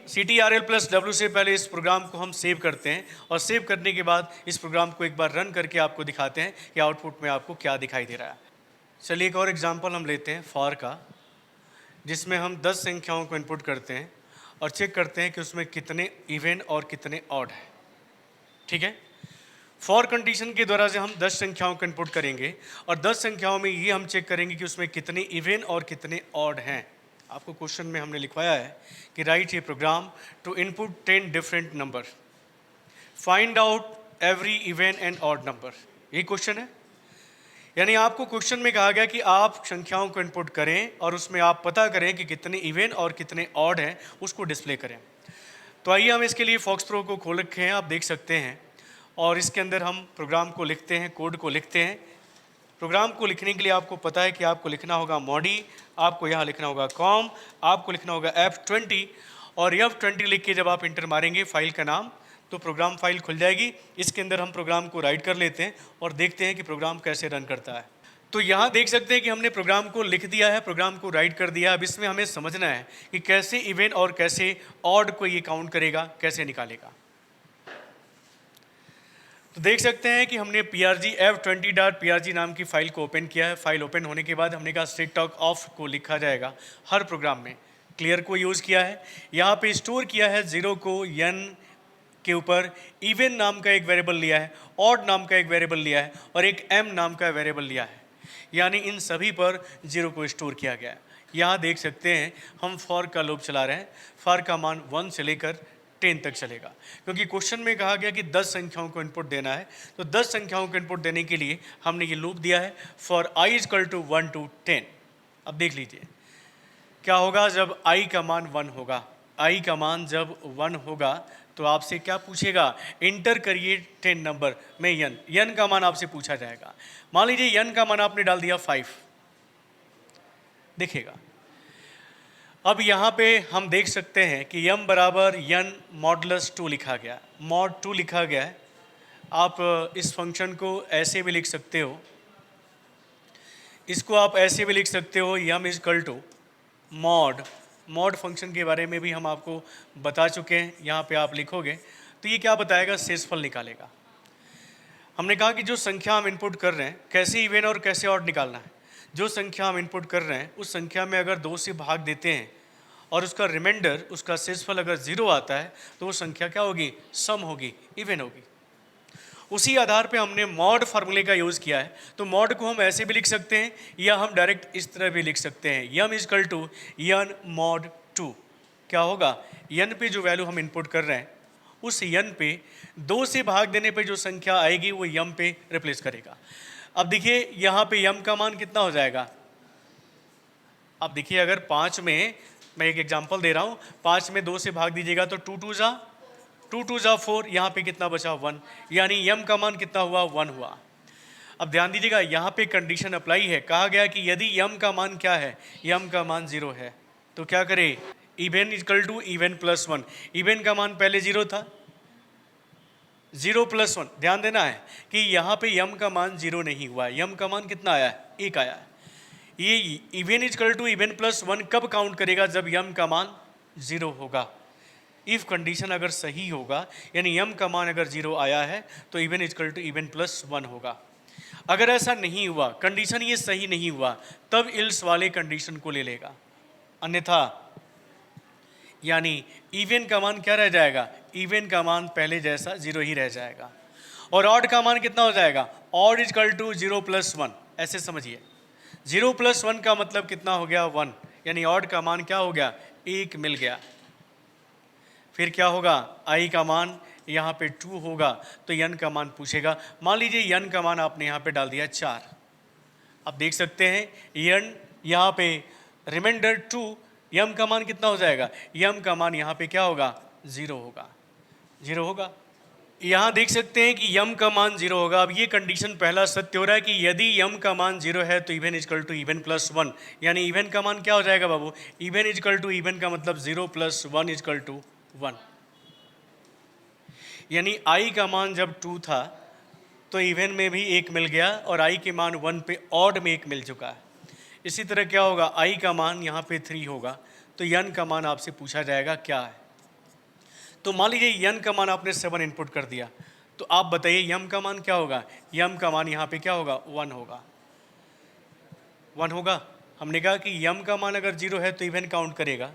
CTRL+W से पहले इस प्रोग्राम को हम सेव करते हैं और सेव करने के बाद इस प्रोग्राम को एक बार रन करके आपको दिखाते हैं कि आउटपुट में आपको क्या दिखाई दे रहा है। चलिए एक और एग्जांपल हम लेते हैं फॉर का, जिसमें हम 10 संख्याओं को इनपुट करते हैं और चेक करते हैं कि उसमें कितने इवन और कितने ऑड हैं। ठीक है, फॉर कंडीशन के द्वारा से हम 10 संख्याओं को इनपुट करेंगे और 10 संख्याओं में ये हम चेक करेंगे कि उसमें कितने इवन और कितने ऑड हैं। आपको क्वेश्चन में हमने लिखवाया है कि write a program to input 10 different number, find out every even and odd number. ये क्वेश्चन है, यानी आपको क्वेश्चन में कहा गया कि आप संख्याओं को इनपुट करें और उसमें आप पता करें कि कितने इवन और कितने ऑड हैं, उसको डिस्प्ले करें। तो आइए हम इसके लिए फॉक्स प्रो को खोल रखे हैं, आप देख सकते हैं, और इसके अंदर हम प्रोग्राम को लिखते हैं, कोड को लिखते हैं। प्रोग्राम को लिखने के लिए आपको पता है कि आपको लिखना होगा मॉडी, आपको यहाँ लिखना होगा कॉम, आपको लिखना होगा F20 और F20 लिख के जब आप इंटर मारेंगे फाइल का नाम तो प्रोग्राम फाइल खुल जाएगी। इसके अंदर हम प्रोग्राम को राइट कर लेते हैं और देखते हैं कि प्रोग्राम कैसे रन करता है। तो यहाँ देख सकते हैं कि हमने प्रोग्राम को लिख दिया है, प्रोग्राम को राइट कर दिया। अब इसमें हमें समझना है कि कैसे इवन और कैसे ऑड को ये काउंट करेगा, कैसे निकालेगा। तो देख सकते हैं कि हमने F20.prg नाम की फाइल को ओपन किया है। फाइल ओपन होने के बाद हमने कहा स्ट्रिक्ट ऑफ को लिखा जाएगा हर प्रोग्राम में। क्लियर को यूज़ किया है, यहाँ पे स्टोर किया है 0 को n के ऊपर, इवन नाम का एक वेरिएबल लिया है, ऑड नाम का एक वेरिएबल लिया है और एक m नाम का वेरिएबल लिया है, यानी इन सभी पर 0 को स्टोर किया गया है। यहाँ देख सकते हैं हम फॉर का लूप चला रहे हैं। फॉर का मान 1 से लेकर 10 तक चलेगा, क्योंकि क्वेश्चन में कहा गया कि 10 संख्याओं को इनपुट देना है। तो 10 संख्याओं को इनपुट देने के लिए हमने ये लूप दिया है फॉर i = 1 to 10। अब देख लीजिए क्या होगा जब i का मान 1 होगा। i का मान जब 1 होगा तो आपसे क्या पूछेगा, इंटर करिए 10 नंबर में n का मान आपसे पूछा जाएगा। मान लीजिए n का मान आपने डाल दिया 5, देखिएगा। अब यहाँ पे हम देख सकते हैं कि m बराबर n मॉडुलस 2 लिखा गया, मॉड 2 लिखा गया है। आप इस फंक्शन को ऐसे भी लिख सकते हो, इसको आप ऐसे भी लिख सकते हो, m = मॉड फंक्शन के बारे में भी हम आपको बता चुके हैं। यहाँ पे आप लिखोगे तो ये क्या बताएगा, शेषफल निकालेगा। हमने कहा कि जो संख्या हम इनपुट कर रहे हैं, कैसे इवन और कैसे ऑड निकालना है। जो संख्या हम इनपुट कर रहे हैं उस संख्या में अगर 2 से भाग देते हैं और उसका रिमाइंडर, उसका शेषफल अगर 0 आता है तो वो संख्या क्या होगी, सम होगी, इवन होगी। उसी आधार पे हमने मॉड फार्मूले का यूज़ किया है। तो मॉड को हम ऐसे भी लिख सकते हैं या हम डायरेक्ट इस तरह भी लिख सकते हैं, m = n mod 2। क्या होगा, n पे जो वैल्यू हम इनपुट कर रहे हैं उस n पे 2 से भाग देने पे जो संख्या आएगी वो m पे रिप्लेस करेगा। अब देखिए यहाँ पे m का मान कितना हो जाएगा। अब देखिए अगर 5 में, मैं एक एग्जांपल दे रहा हूँ, 5 में 2 से भाग दीजिएगा तो 2 2 जा 4, यहाँ पे कितना बचा 1, यानी m का मान कितना हुआ, 1 हुआ। अब ध्यान दीजिएगा यहाँ पे कंडीशन अप्लाई है, कहा गया कि यदि m का मान क्या है, m का मान 0 है तो क्या करे, इवन = इवन + 1। इवन का मान पहले 0 था, 0 + 1। ध्यान देना है कि यहाँ पे m का मान 0 नहीं हुआ, m का मान कितना आया है, 1 आया है। ये इवन = इवन + 1 कब काउंट करेगा, जब m का मान 0 होगा। इफ कंडीशन अगर सही होगा, यानी m का मान अगर 0 आया है तो इवन = इवन + 1 होगा। अगर ऐसा नहीं हुआ, कंडीशन ये सही नहीं हुआ, तब इल्स वाले कंडीशन को ले लेगा, अन्यथा यानी इवन का मान क्या रह जाएगा, इवन का मान पहले जैसा 0 ही रह जाएगा। और ऑड का मान कितना हो जाएगा, ऑड = 0 + 1। ऐसे समझिए, 0 + 1 का मतलब कितना हो गया, 1, यानी ऑड का मान क्या हो गया, 1 मिल गया। फिर क्या होगा, i का मान यहाँ पे 2 होगा तो n का मान पूछेगा। मान लीजिए n का मान आपने यहाँ पे डाल दिया 4। अब देख सकते हैं n यहाँ पे रिमाइंडर 2, m का मान कितना हो जाएगा, m का मान यहाँ पे क्या होगा, 0 होगा, 0 होगा। यहाँ देख सकते हैं कि m का मान 0 होगा। अब ये कंडीशन पहला सत्य हो रहा है कि यदि m का मान 0 है तो इवन = इवन + 1, यानी इवन का मान क्या हो जाएगा बाबू, इवन = इवन का मतलब 0 + 1 = 1। यानी i का मान जब 2 था तो इवन में भी 1 मिल गया और i के मान 1 पे ऑड में 1 मिल चुका है। इसी तरह क्या होगा, i का मान यहाँ पे 3 होगा तो n का मान आपसे पूछा जाएगा क्या है। तो मान लीजिए n का मान आपने 7 इनपुट कर दिया, तो आप बताइए m का मान क्या होगा? m का मान यहाँ पे क्या होगा? 1 होगा, 1 होगा। हमने कहा कि m का मान अगर 0 है तो इवन काउंट करेगा,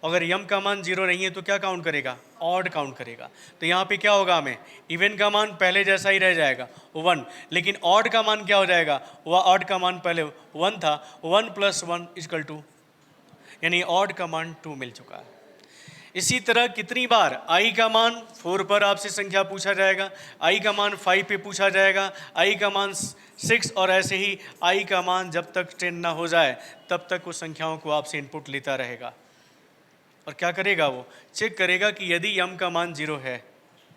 अगर m का मान 0 नहीं है तो क्या काउंट करेगा? ऑड काउंट करेगा। तो यहाँ पे क्या होगा? हमें इवन का मान पहले जैसा ही रह जाएगा 1, लेकिन ऑड का मान क्या हो जाएगा? वह ऑड का मान पहले 1 था, 1 + 1 = 2, यानी ऑड का मान 2 मिल चुका है। इसी तरह कितनी बार i का मान 4 पर आपसे संख्या पूछा जाएगा, i का मान 5 पे पूछा जाएगा, i का मान 6, और ऐसे ही i का मान जब तक 10 ना हो जाए तब तक उस संख्याओं को आपसे इनपुट लेता रहेगा। और क्या करेगा? वो चेक करेगा कि यदि m का मान 0 है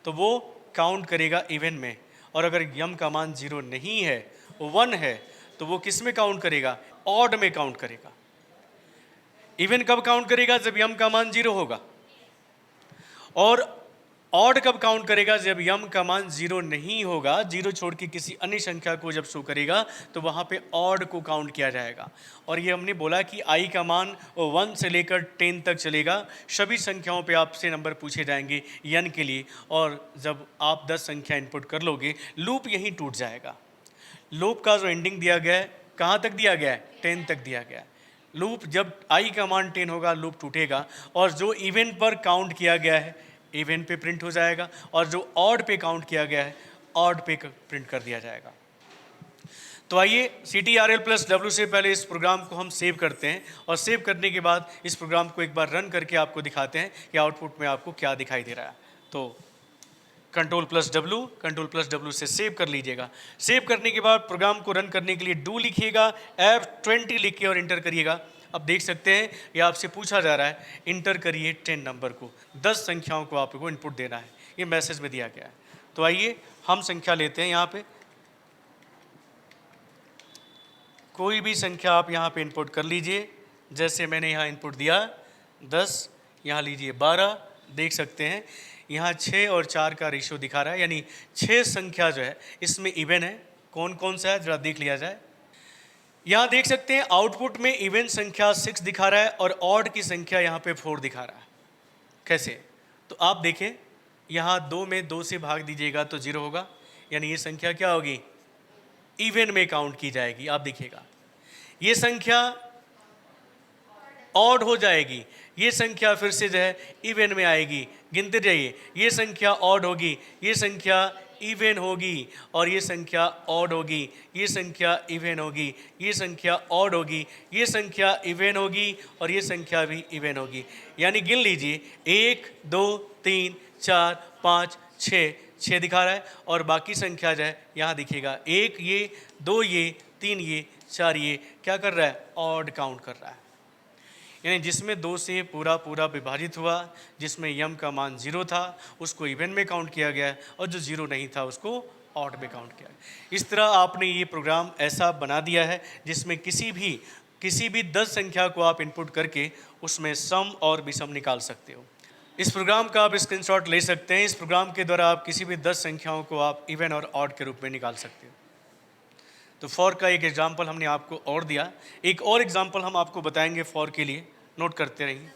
तो वो काउंट करेगा इवन में, और अगर m का मान 0 नहीं है, 1 है, तो वो किस में काउंट करेगा? ऑड में काउंट करेगा। इवन कब काउंट करेगा? जब m का मान 0 होगा। और ऑड कब काउंट करेगा? जब m का मान 0 नहीं होगा, 0 छोड़ के किसी अन्य संख्या को जब शो करेगा तो वहाँ पे ऑड को काउंट किया जाएगा। और ये हमने बोला कि i का मान 1 से लेकर 10 तक चलेगा। सभी संख्याओं पे आपसे नंबर पूछे जाएंगे n के लिए, और जब आप 10 संख्या इनपुट कर लोगे, लूप यहीं टूट जाएगा। लूप का जो एंडिंग दिया गया है, कहाँ तक दिया गया है? 10 तक दिया गया है। लूप जब i का मान 10 होगा, लूप टूटेगा, और जो इवन पर काउंट किया गया है इवन पे प्रिंट हो जाएगा, और जो ऑड पे काउंट किया गया है ऑड पे प्रिंट कर दिया जाएगा। तो आइए CTRL+W से पहले इस प्रोग्राम को हम सेव करते हैं, और सेव करने के बाद इस प्रोग्राम को एक बार रन करके आपको दिखाते हैं कि आउटपुट में आपको क्या दिखाई दे रहा है। तो Ctrl+W से सेव कर लीजिएगा। सेव करने के बाद प्रोग्राम को रन करने के लिए डू लिखिएगा, F20 लिख के और इंटर करिएगा। अब देख सकते हैं ये आपसे पूछा जा रहा है इंटर करिए 10 नंबर को, 10 संख्याओं को आपको इनपुट देना है, ये मैसेज में दिया गया है। तो आइए हम संख्या लेते हैं। यहाँ पे कोई भी संख्या आप यहाँ पे इनपुट कर लीजिए, जैसे मैंने यहाँ इनपुट दिया 10, यहाँ लीजिए 12। देख सकते हैं यहाँ 6 और 4 का रेशियो दिखा रहा है, यानी 6 संख्या जो है इसमें इवन है। कौन कौन सा है जरा देख लिया जाए। यहाँ देख सकते हैं आउटपुट में इवन संख्या 6 दिखा रहा है और ऑड की संख्या यहाँ पे 4 दिखा रहा है। कैसे? तो आप देखें, यहाँ 2 में 2 से भाग दीजिएगा तो 0 होगा, यानी ये संख्या क्या होगी? इवन में काउंट की जाएगी। आप देखिएगा ये संख्या ऑड हो जाएगी, ये संख्या फिर से जो है इवन में आएगी। गिनते जाइए, ये संख्या ऑड होगी, ये संख्या इवन होगी, और ये संख्या ऑड होगी, ये संख्या इवन होगी, ये संख्या ऑड होगी, ये संख्या इवन होगी, और ये संख्या भी इवन होगी। यानी गिन लीजिए 1 2 3 4 5 6 दिखा रहा है, और बाकी संख्या जो है यहाँ दिखेगा 1 ये, 2 ये, 3 ये, 4 ये, क्या कर रहा है? ऑड काउंट कर रहा है। यानी जिसमें 2 से पूरा विभाजित हुआ, जिसमें m का मान 0 था उसको इवन में काउंट किया गया, और जो 0 नहीं था उसको ऑड में काउंट किया गया। इस तरह आपने ये प्रोग्राम ऐसा बना दिया है जिसमें किसी भी 10 संख्या को आप इनपुट करके उसमें सम और विषम निकाल सकते हो। इस प्रोग्राम का आप स्क्रीनशॉट ले सकते हैं। इस प्रोग्राम के द्वारा आप किसी भी 10 संख्याओं को आप इवन और ऑड के रूप में निकाल सकते हो। तो फॉर का एक एग्जाम्पल हमने आपको और दिया, एक और एग्जाम्पल हम आपको बताएंगे फॉर के लिए, नोट करते रहिए।